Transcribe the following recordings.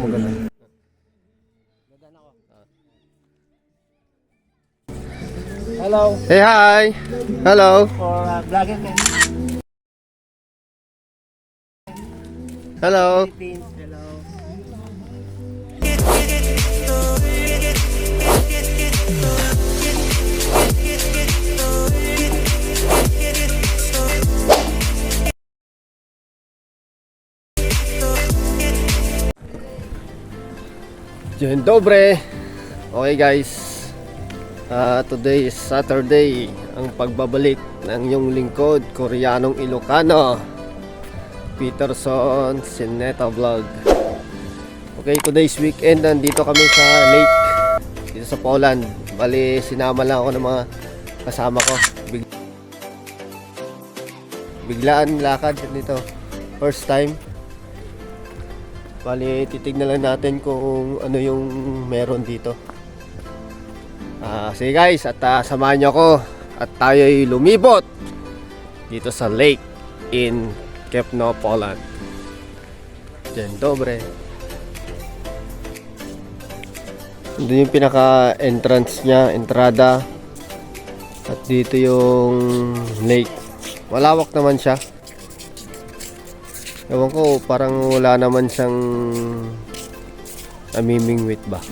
mo ganun. Hello. Hey, hi. Hello. For vlogger kayo. Hello. Philippines. Hello. Dzień dobry. Okay guys, today is Saturday. Ang pagbabalik ng iyong lingkod, Koreanong Ilocano, Peterson Sineta Vlog. Okay, today's weekend. Nandito kami sa lake, dito sa Poland. Bali, sinama lang ako ng mga kasama ko. Biglaan lakad dito. First time. Bali, titignan lang natin kung ano yung meron dito. Sige guys, at samahan nyo ako at tayo'y lumibot dito sa lake in Kepno, Poland. Dzień dobry. Ito yung pinaka-entrance niya, entrada. At dito yung lake. Malawak naman siya. Ewan ko, parang wala naman siyang namimingwit ba.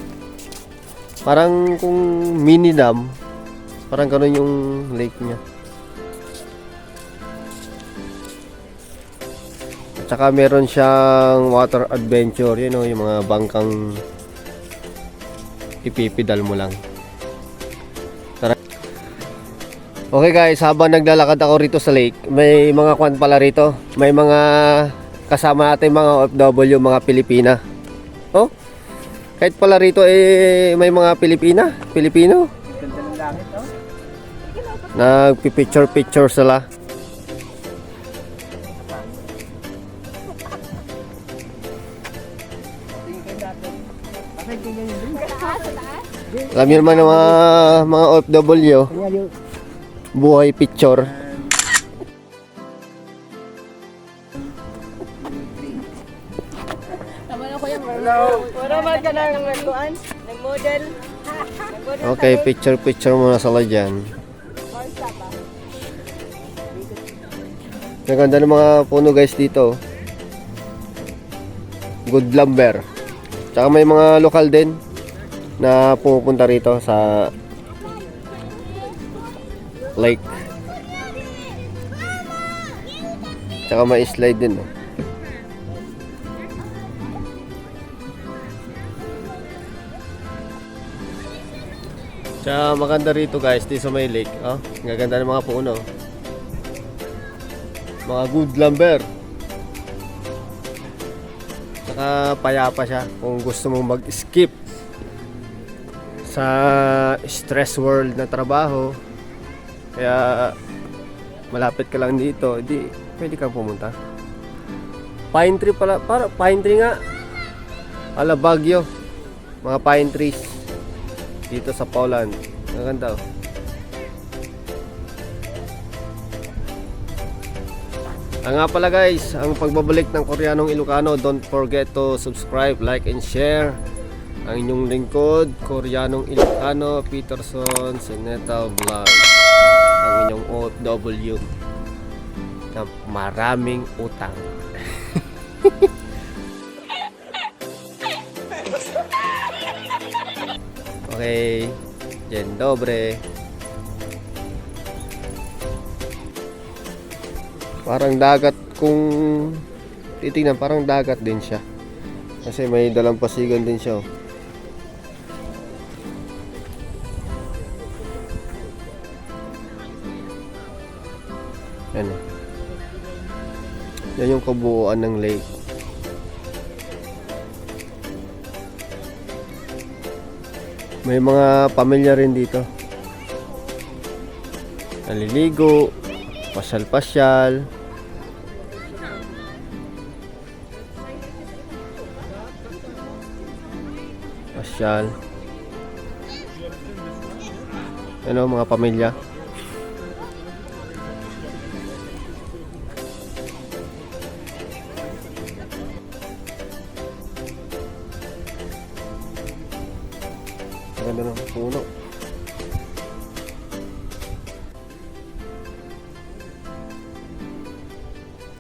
Parang kung mini dam, parang gano'n yung lake niya. At saka meron siyang water adventure, yun o, yung mga bangkang ipipidal mo lang. Tara. Okay guys, habang naglalakad ako rito sa lake, may mga kwan pala rito. May mga kasama natin mga OFW, mga Pilipina. Oh, kahit pala rito may mga Pilipino. Ganda ng langit, oh. Nagpi-picture sila. Alam niyo naman ng mga OFW, buhay picture. Hello. Wala man ka na ng nagkuhan? Nag-model? Okay, picture muna sila dyan. Naganda ng mga puno guys dito. Good lumber. Tsaka may mga lokal din na pumupunta rito sa lake. Tsaka may slide din. Tsaka maganda rito guys, dito sa may lake. Oh, gaganda ng mga puno. Mga good lumber. Tsaka payapa siya kung gusto mong mag-skip sa stress world na trabaho. Kaya malapit ka lang dito, di pwede kang pumunta. Pine tree pala, para pine tree nga. Ala Baguio. Mga pine trees dito sa Poland. Maganda oh. Nga pala guys, ang pagbabalik ng Koreanong Ilocano, don't forget to subscribe, like, and share. Ang inyong lingkod, Koreanong Ilocano, Peterson Sineta Vlog. Ang inyong OFW na maraming utang. Okay, dzień dobry. Parang dagat kung titingnan, parang dagat din siya. Kasi may dalampasigan din siya. Oh. Yan. Yan yung kabuuan ng lake. May mga pamilya rin dito. Naliligo, pasyal-pasyal. Pasyal. Ano, mga pamilya. Ganda ng puno.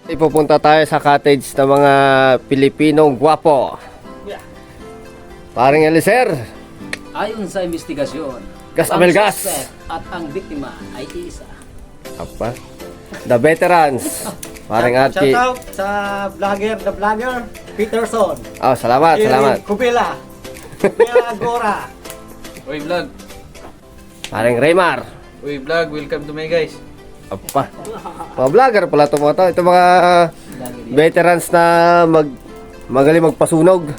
Ipupunta tayo sa cottage ng mga Pilipinong gwapo. Paring Eliser, Ayon sa investigasyon, Gas ang Amel Gas. suspect at ang biktima ay isa. apa? The Veterans. Paring Archie. Shout out sa vlogger, the vlogger, Peterson. Oh, salamat, salamat. Kubila. Kubila Gora. Uy vlog, Paring Raymar. uy vlog, welcome to my guys. Apa? Mga vlogger pala ito mga to. Ito mga veterans na magaling magpasunog.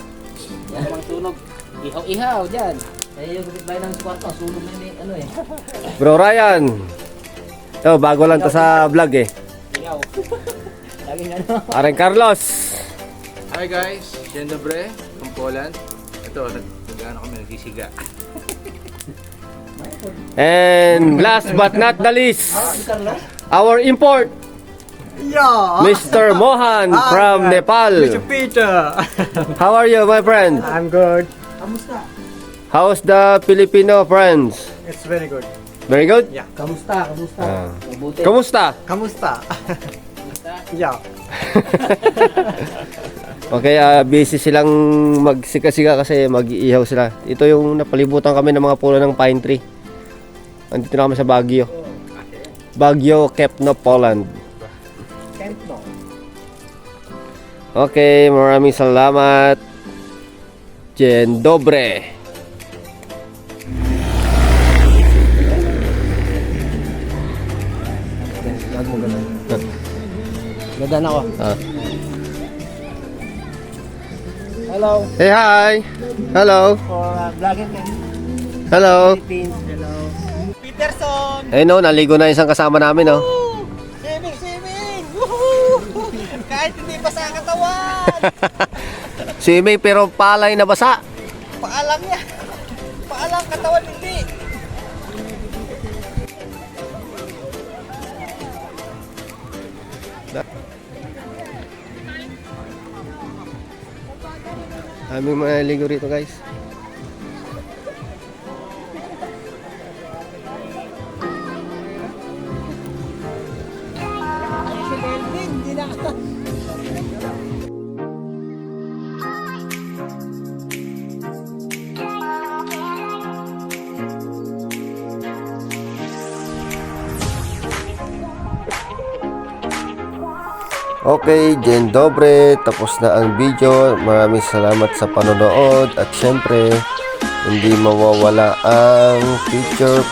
Yan ang sunog. Ihaw-ihaw dyan. Kaya yung kapitbahay ng kwarto, sunog na ni ano eh. Bro Ryan. Ito, bago lang to sa vlog eh. Ihaw. Laging ano. Paring Carlos. Hi guys, Dzień dobry, from Poland. Ito, nag-ano kami, nagsisiga. And last but not the least, our import, Yeah. Mr. Mohan from Nepal. Mr. Peter. How are you, my friend? I'm good. How's the Filipino friends? It's very good. Very good? Yeah. Kamusta? Kamusta? Ah. Mabuti. Kamusta? Kamusta? Kamusta? Yeah. Okay, busy silang magsikasiga kasi mag-iihaw sila. Ito yung napalibutan kami ng mga puno ng pine tree. Andito na kami sa Baguio. Baguio, Kepno, Poland. Kempno. Okay, maraming salamat. Dzień dobry. Gadan ako. Ah. Hello. Hey, hi. Hello. For vlogger kayo. Hello. Philippines. Hello. Peterson. Eh no, naligo na isang kasama namin, oh. Swimming, swimming. Woohoo! Kahit hindi basa ang katawan. Swimming pero palay na basa. Paalam niya. Paalam katawan hindi. Aming mga naligo rito, guys. Hindi na. Okay, dzień dobry. Tapos na ang video. Maraming salamat sa panonood. At syempre, hindi mawawala ang picture.